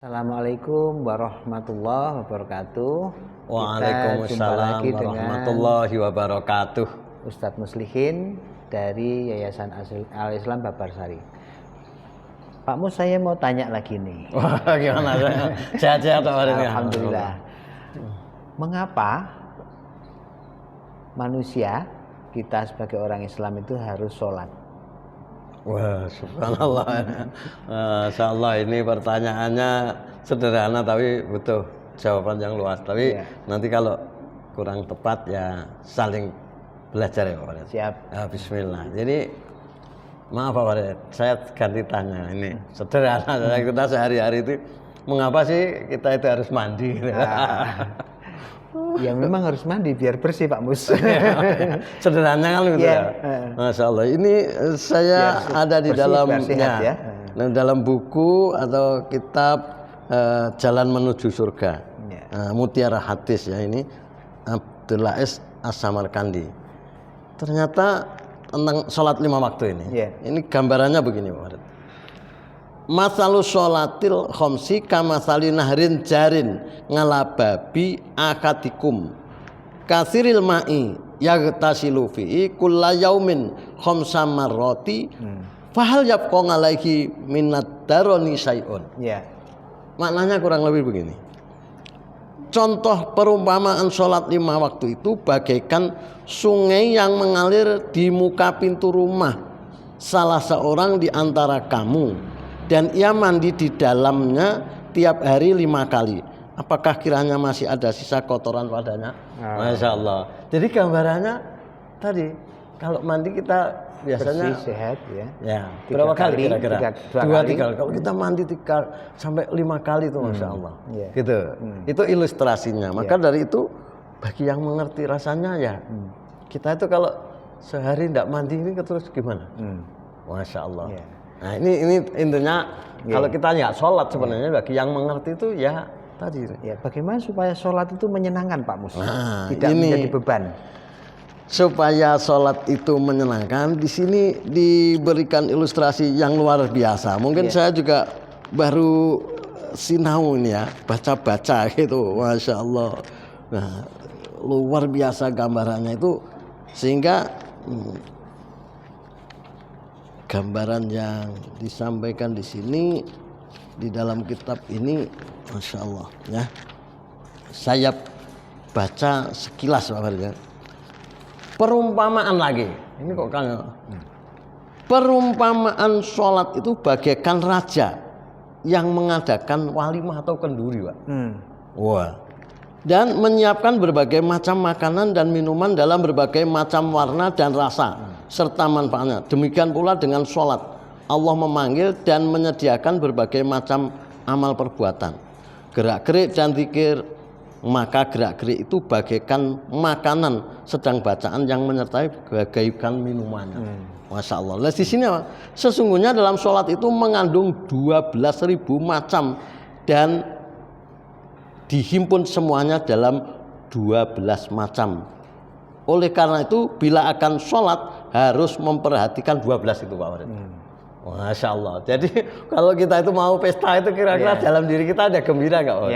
Assalamualaikum warahmatullahi wabarakatuh. Waalaikumsalam warahmatullahi wabarakatuh. Ustadz Muslihin dari Yayasan Al-Islam Babarsari. Pak Mus, saya mau tanya lagi nih. Wah, gimana? Sehat-sehat hari ini. Alhamdulillah. Mengapa manusia, kita sebagai orang Islam itu harus sholat? Wah, subhanallah. Masya Allah, ini pertanyaannya sederhana tapi butuh jawaban yang luas. Tapi nanti kalau kurang tepat ya saling belajar ya Pak Farid. Siap. Bismillah. Jadi maaf Pak Farid, saya ganti tanya. Ini sederhana. Kita sehari-hari itu mengapa sih kita itu harus mandi? Ya memang harus mandi biar bersih Pak Mus. Sederhana kan gitu ya. Masya Allah. Ini saya ada di dalamnya, dalam buku atau kitab Jalan Menuju Surga, Mutiara Hadis ya, ini Abdul Aziz As-Samarkandi. Ternyata tentang sholat 5 waktu ini. Ini gambarannya begini Pak Farid. Masalu sholatil khomsi kamasali nahrin jarin ngalababi akadikum kasiril ma'i yagtasilu fi'i kulla yaumin khomsa marroti fahal yabqa alaihi minad daroni syai'un. Maknanya kurang lebih begini. Contoh perumpamaan sholat 5 waktu itu bagaikan sungai yang mengalir di muka pintu rumah salah seorang di antara kamu, dan ia mandi di dalamnya tiap hari 5 kali. Apakah kiranya masih ada sisa kotoran padanya? Masya Allah. Jadi gambarannya tadi, kalau mandi kita biasanya bersih, sehat ya. Berapa kali kira-kira? 2 kali. Kalau kita mandi 3 sampai 5 kali itu Masya Allah. Gitu. Itu ilustrasinya. Maka dari itu bagi yang mengerti rasanya ya, kita itu kalau sehari tidak mandi ini terus gimana? Masya Allah. Nah ini intinya kalau kita nggak sholat sebenarnya bagi yang mengerti itu ya tadi. Bagaimana supaya sholat itu menyenangkan Pak Mus? Tidak menjadi beban. Supaya sholat itu menyenangkan, di sini diberikan ilustrasi yang luar biasa. Mungkin saya juga baru sinau ini ya, baca-baca gitu, Masya Allah. Nah, luar biasa gambarannya itu, sehingga gambaran yang disampaikan di sini di dalam kitab ini, Masya Allah ya. Saya baca sekilas Pak Farid ya. Perumpamaan lagi. Ini kok kan perumpamaan sholat itu bagaikan raja yang mengadakan walimah atau kenduri, Pak. Wah. Dan menyiapkan berbagai macam makanan dan minuman dalam berbagai macam warna dan rasa serta manfaatnya. Demikian pula dengan sholat. Allah memanggil dan menyediakan berbagai macam amal perbuatan, gerak-gerik dan zikir. Maka gerak-gerik itu bagaikan makanan, sedang bacaan yang menyertai bagaikan minumannya. Masya Allah. Nah, di sini sesungguhnya dalam sholat itu mengandung 12.000 macam dan dihimpun semuanya dalam 12 macam. Oleh karena itu bila akan sholat harus memperhatikan 12 itu Pak Farid. Masya Allah. Jadi kalau kita itu mau pesta itu kira-kira dalam diri kita ada gembira nggak Pak?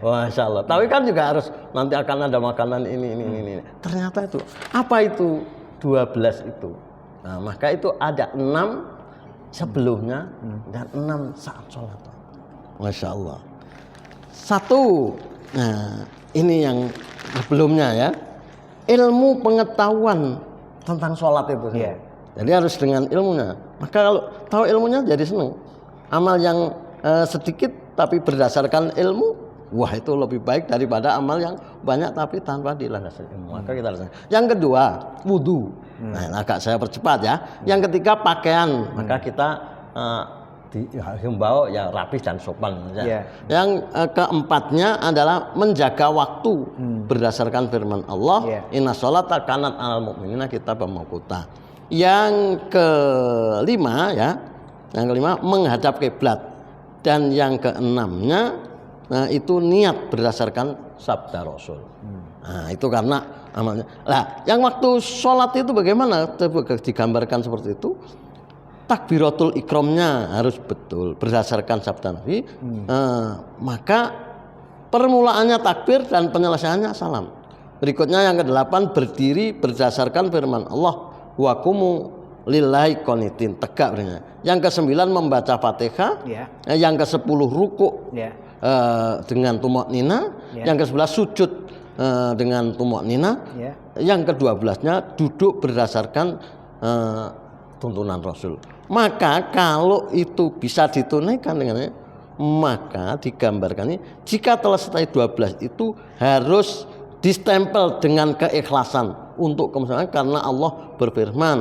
Masya Allah. Tapi kan juga harus nanti akan ada makanan ini. Ternyata itu apa itu 12 itu? Nah, maka itu ada 6 sebelumnya dan 6 saat sholat. Masya Allah. 1, nah ini yang sebelumnya ya, ilmu pengetahuan tentang sholat itu. Jadi harus dengan ilmunya. Maka kalau tahu ilmunya jadi senang. Amal yang sedikit tapi berdasarkan ilmu, wah itu lebih baik daripada amal yang banyak tapi tanpa dilandasi ilmu. Maka kita harus. Yang kedua, wudu. Nah, agak saya percepat ya. Yang ketiga pakaian. Maka kita dihimbau ya rapi dan sopan. Yang keempatnya adalah menjaga waktu berdasarkan firman Allah. Inna sholata kanat alal mu'minina kitaban mawquta. Yang kelima ya, menghadap kiblat, dan yang keenamnya itu niat berdasarkan sabda Rasul. Nah itu karena amalnya. Nah yang waktu sholat itu bagaimana? Digambarkan seperti itu. takbiratul ikramnya harus betul berdasarkan sabda Nabi. Maka permulaannya takbir dan penyelesaiannya salam. Berikutnya yang ke-8 berdiri berdasarkan firman Allah, wa qumu lillahi qanitin, tegak berdiri. Yang ke-9 membaca Fatihah. Yang ke-10 ruku dengan tumaknina. Yang ke-11 sujud dengan tumaknina. Yang ke-12-nya duduk berdasarkan tuntunan Rasul. Maka kalau itu bisa ditunaikan dengannya, maka digambarkan ini jika telah selesai 12 itu harus distempel dengan keikhlasan untuk kemusliman, karena Allah berfirman,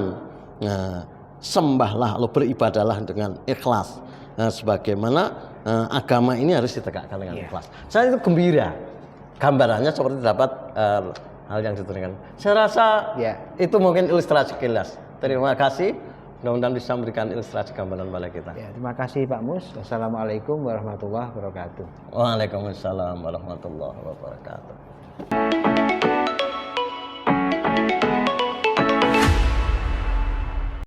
sembahlah atau beribadahlah dengan ikhlas. Sebagaimana agama ini harus ditegakkan dengan ikhlas. Saya itu gembira. Gambarannya seperti dapat hal yang ditunaikan. Saya rasa itu mungkin ilustrasi kilas. Terima kasih. Mudah-mudahan bisa memberikan ilustrasi gambaran pada kita. Terima kasih Pak Mus. Wassalamualaikum warahmatullahi wabarakatuh. Waalaikumsalam warahmatullahi wabarakatuh.